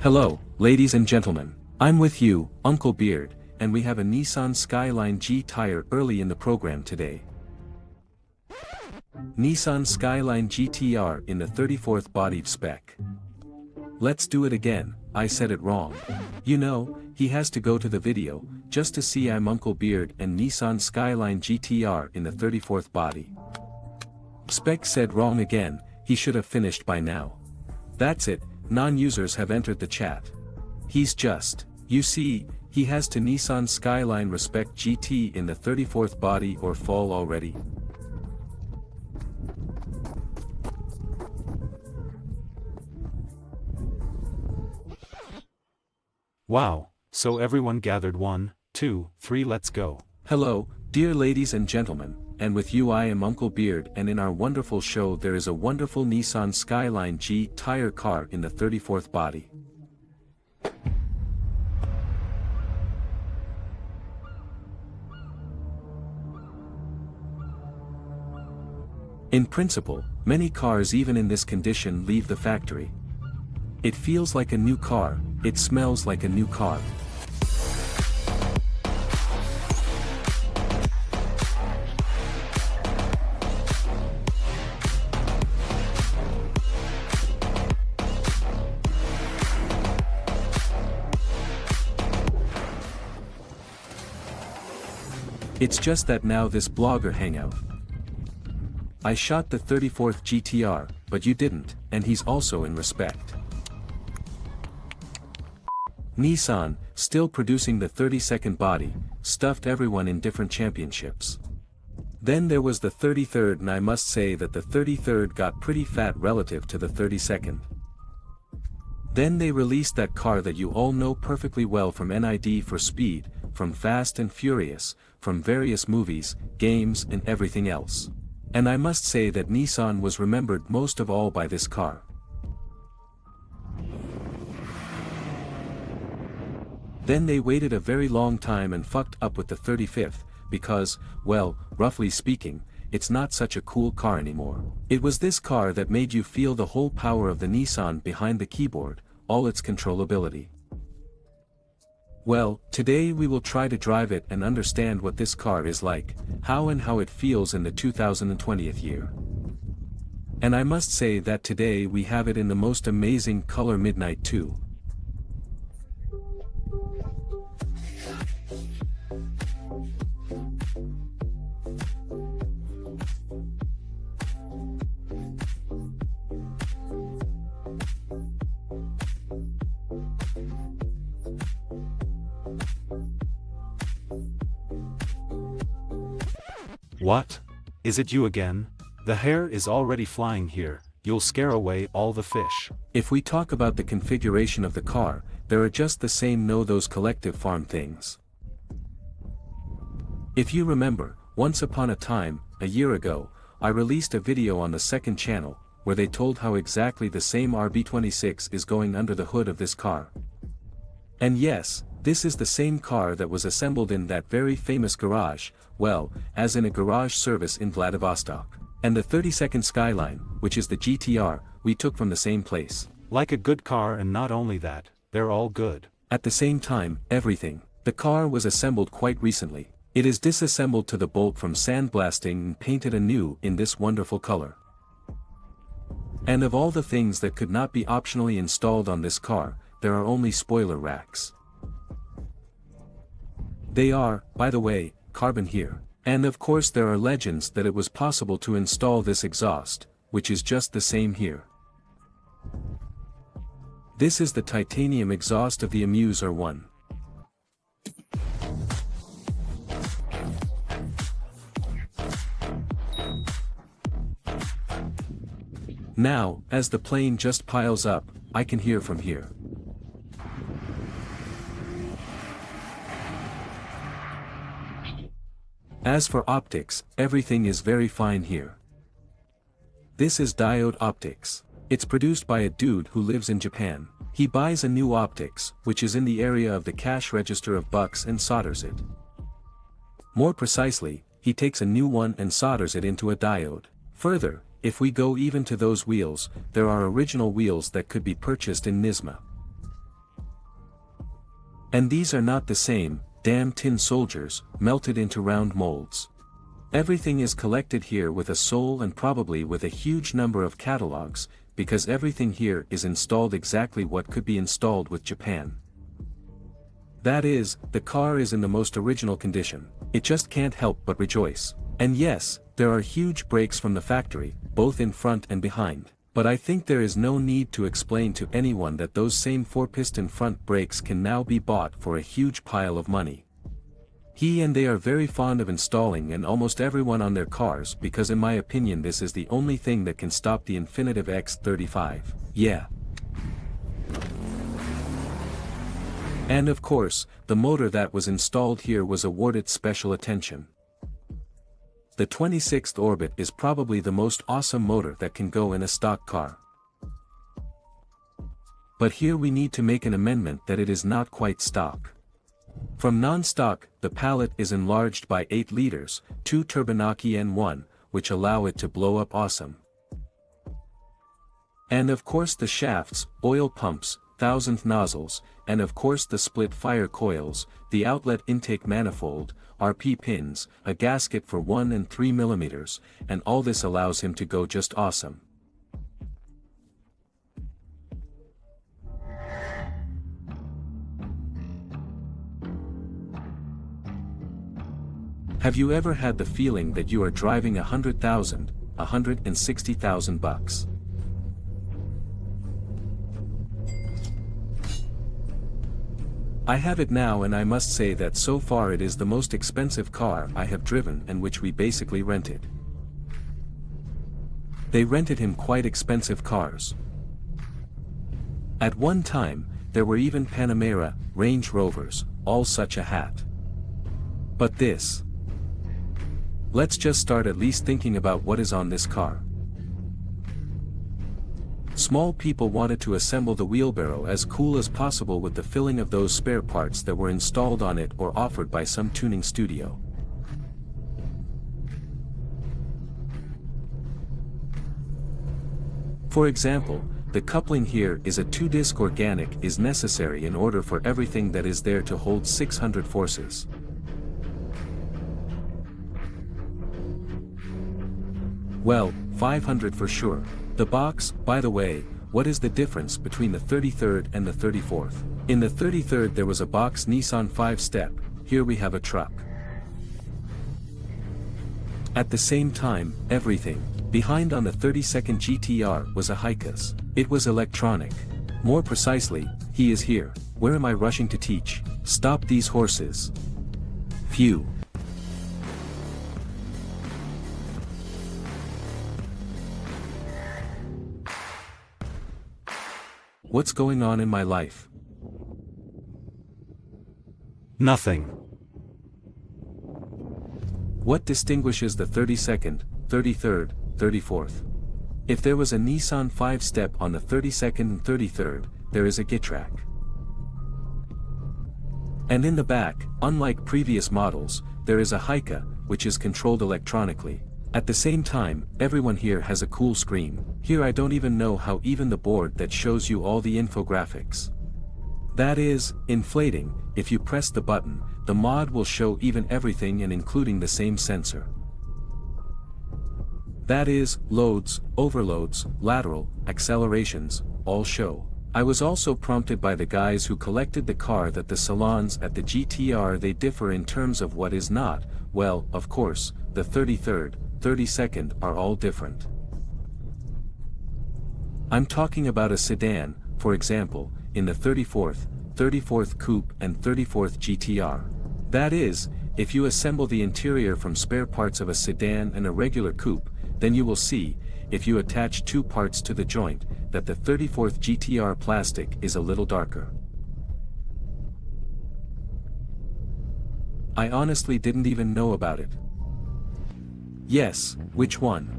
Hello, ladies and gentlemen. I'm with you, Uncle Beard, and we have a Nissan Skyline G tire early in the program today. Nissan Skyline GTR in the 34th body spec. Let's do it again, I said it wrong. You know, he has to go to the video, just to see I'm Uncle Beard and Nissan Skyline GTR in the 34th body. Spec said wrong again, he should have finished by now. That's it, non-users have entered the chat. He's just, you see, he has to Nissan Skyline respect GT in the 34th body or fall already. Wow, so everyone gathered 1, 2, 3 let's go. Hello, dear ladies and gentlemen, and with you I am Uncle Beard and in our wonderful show there is a wonderful Nissan Skyline G tire car in the 34th body. In principle, many cars even in this condition leave the factory. It feels like a new car, it smells like a new car. It's just that now this blogger hangout. I shot the 34th GTR, but you didn't, and he's also in respect. Nissan, still producing the 32nd body, stuffed everyone in different championships. Then there was the 33rd and I must say that the 33rd got pretty fat relative to the 32nd. Then they released that car that you all know perfectly well from NID for Speed, from Fast and Furious, from various movies, games and everything else. And I must say that Nissan was remembered most of all by this car. Then they waited a very long time and fucked up with the 35th, because, well, roughly speaking, it's not such a cool car anymore. It was this car that made you feel the whole power of the Nissan behind the keyboard, all its controllability. Well, today we will try to drive it and understand what this car is like, how it feels in the 2020th year. And I must say that today we have it in the most amazing color midnight too. What? Is it you again? The hair is already flying here, you'll scare away all the fish. If we talk about the configuration of the car, there are just the same those collective farm things. If you remember, once upon a time, a year ago, I released a video on the second channel, where they told how exactly the same RB26 is going under the hood of this car. And yes, this is the same car that was assembled in that very famous garage, well, as in a garage service in Vladivostok. And the 32nd Skyline, which is the GTR, we took from the same place. Like a good car, and not only that, they're all good. At the same time, everything. The car was assembled quite recently. It is disassembled to the bolt from sandblasting and painted anew in this wonderful color. And of all the things that could not be optionally installed on this car, there are only spoiler racks. They are, by the way, carbon here. And of course there are legends that it was possible to install this exhaust, which is just the same here. This is the titanium exhaust of the Amuse R1. Now, as the plane just piles up, I can hear from here. As for optics, everything is very fine here. This is diode optics. It's produced by a dude who lives in Japan. He buys a new optics, which is in the area of the cash register of bucks and solders it. More precisely, he takes a new one and solders it into a diode. Further, if we go even to those wheels, there are original wheels that could be purchased in Nisma. And these are not the same, damn tin soldiers, melted into round molds. Everything is collected here with a soul and probably with a huge number of catalogs, because everything here is installed exactly what could be installed with Japan. That is, the car is in the most original condition. It just can't help but rejoice. And yes, there are huge brakes from the factory, both in front and behind. But I think there is no need to explain to anyone that those same 4-piston front brakes can now be bought for a huge pile of money. He and they are very fond of installing in almost everyone on their cars because in my opinion this is the only thing that can stop the Infinitive X35, yeah. And of course, the motor that was installed here was awarded special attention. The 26th Orbit is probably the most awesome motor that can go in a stock car. But here we need to make an amendment that it is not quite stock. From non-stock, the pallet is enlarged by 8 liters, 2 Turbinaki N1, which allow it to blow up awesome. And of course the shafts, oil pumps, 1000th nozzles, and of course the split fire coils, the outlet intake manifold, RP pins, a gasket for 1 and 3 mm, and all this allows him to go just awesome. Have you ever had the feeling that you are driving 100,000, 160,000 bucks? I have it now and I must say that so far it is the most expensive car I have driven and which we basically rented. They rented him quite expensive cars. At one time, there were even Panamera, Range Rovers, all such a hat. But this. Let's just start at least thinking about what is on this car. Small people wanted to assemble the wheelbarrow as cool as possible with the filling of those spare parts that were installed on it or offered by some tuning studio. For example, the coupling here is a 2-disc organic is necessary in order for everything that is there to hold 600 forces. Well, 500 for sure. The box, by the way, what is the difference between the 33rd and the 34th? In the 33rd there was a box Nissan 5-step, here we have a truck. At the same time, everything behind on the 32nd GTR was a Hikas. It was electronic. More precisely, he is here. Where am I rushing to teach? Stop these horses. Phew. What's going on in my life? Nothing. What distinguishes the 32nd, 33rd, 34th? If there was a Nissan 5-step on the 32nd and 33rd, there is a Gittrack. And in the back, unlike previous models, there is a Hika, which is controlled electronically. At the same time, everyone here has a cool screen. Here I don't even know how even the board that shows you all the infographics. That is, inflating, if you press the button, the mod will show even everything and including the same sensor. That is, loads, overloads, lateral, accelerations, all show. I was also prompted by the guys who collected the car that the salons at the GTR they differ in terms of what is not, well, of course, the 33rd, 32nd are all different. I'm talking about a sedan, for example, in the 34th Coupe and 34th GTR. That is, if you assemble the interior from spare parts of a sedan and a regular coupe, then you will see, if you attach 2 parts to the joint, that the 34th GTR plastic is a little darker. I honestly didn't even know about it. Yes, which one?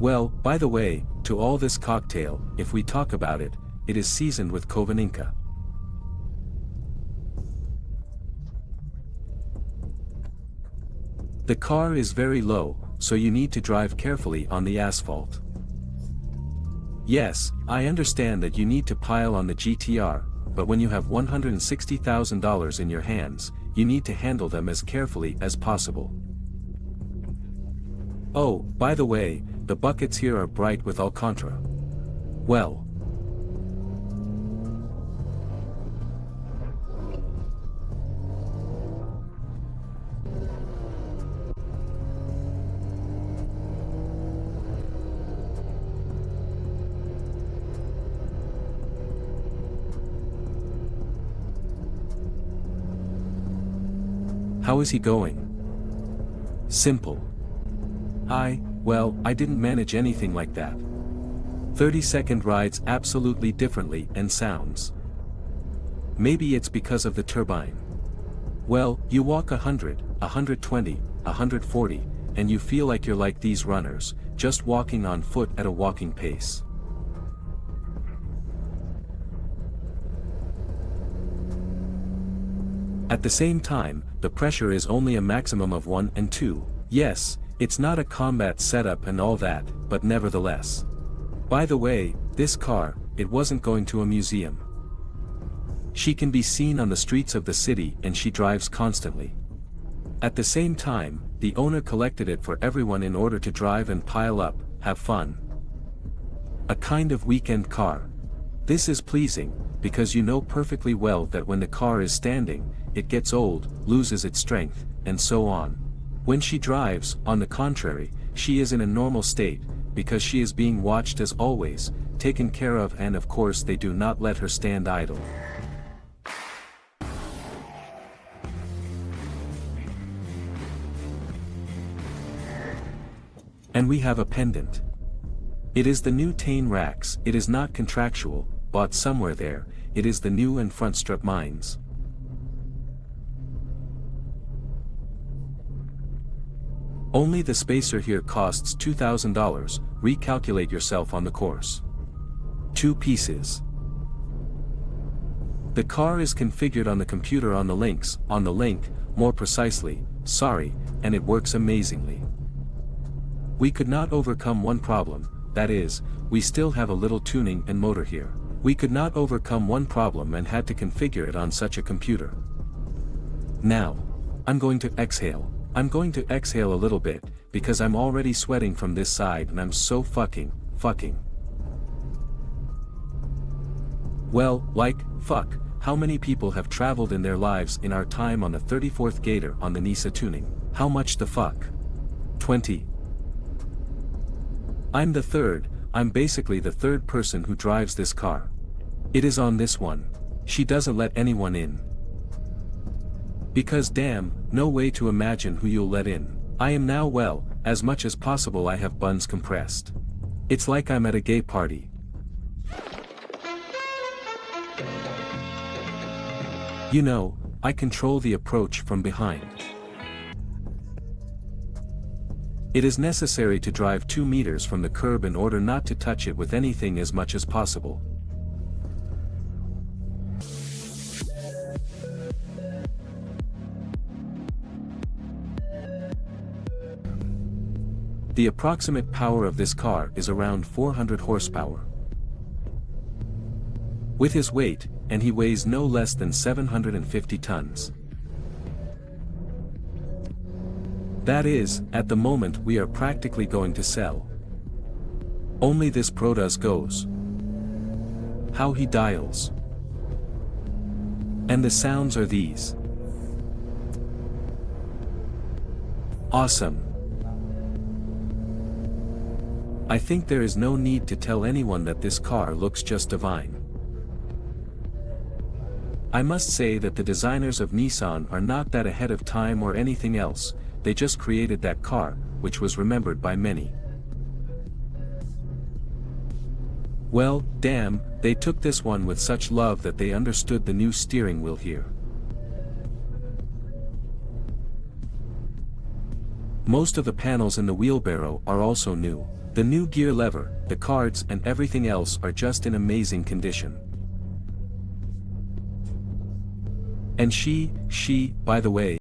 Well, by the way, to all this cocktail, if we talk about it, it is seasoned with Kovaninka. The car is very low, so you need to drive carefully on the asphalt. Yes, I understand that you need to pile on the GTR, but when you have $160,000 in your hands, you need to handle them as carefully as possible. Oh, by the way, the buckets here are bright with Alcantara. Well. How is he going? Simple. Well, I didn't manage anything like that. 30-second rides absolutely differently and sounds. Maybe it's because of the turbine. Well, you walk 100, 120, 140, and you feel like you're like these runners, just walking on foot at a walking pace. At the same time, the pressure is only a maximum of 1 and 2. Yes, it's not a combat setup and all that, but nevertheless. By the way, this car, it wasn't going to a museum. She can be seen on the streets of the city and she drives constantly. At the same time, the owner collected it for everyone in order to drive and pile up, have fun. A kind of weekend car. This is pleasing, because you know perfectly well that when the car is standing, it gets old, loses its strength, and so on. When she drives, on the contrary, she is in a normal state, because she is being watched as always, taken care of, and of course they do not let her stand idle. And we have a pendant. It is the new Tain racks. It is not contractual, bought somewhere there, it is the new and front strap mines. Only the spacer here costs $2,000, recalculate yourself on the course. 2 pieces. The car is configured on the computer on the link, more precisely, sorry, and it works amazingly. We could not overcome one problem, that is, we still have a little tuning and motor here. We could not overcome one problem and had to configure it on such a computer. Now, I'm going to exhale. I'm going to exhale a little bit, because I'm already sweating from this side and I'm so fucking. Well, fuck, how many people have traveled in their lives in our time on the 34th Gator on the Nissan tuning? How much the fuck? 20. I'm the third, I'm basically the third person who drives this car. It is on this one. She doesn't let anyone in. Because damn, no way to imagine who you'll let in. I am now, well, as much as possible I have buns compressed. It's like I'm at a gay party. You know, I control the approach from behind. It is necessary to drive 2 meters from the curb in order not to touch it with anything as much as possible. The approximate power of this car is around 400 horsepower. With his weight, and he weighs no less than 750 tons. That is, at the moment we are practically going to sell. Only this Protas goes. How he dials. And the sounds are these. Awesome. I think there is no need to tell anyone that this car looks just divine. I must say that the designers of Nissan are not that ahead of time or anything else, they just created that car, which was remembered by many. Well, damn, they took this one with such love that they understood the new steering wheel here. Most of the panels in the wheelbarrow are also new. The new gear lever, the cards and everything else are just in amazing condition. And she, by the way,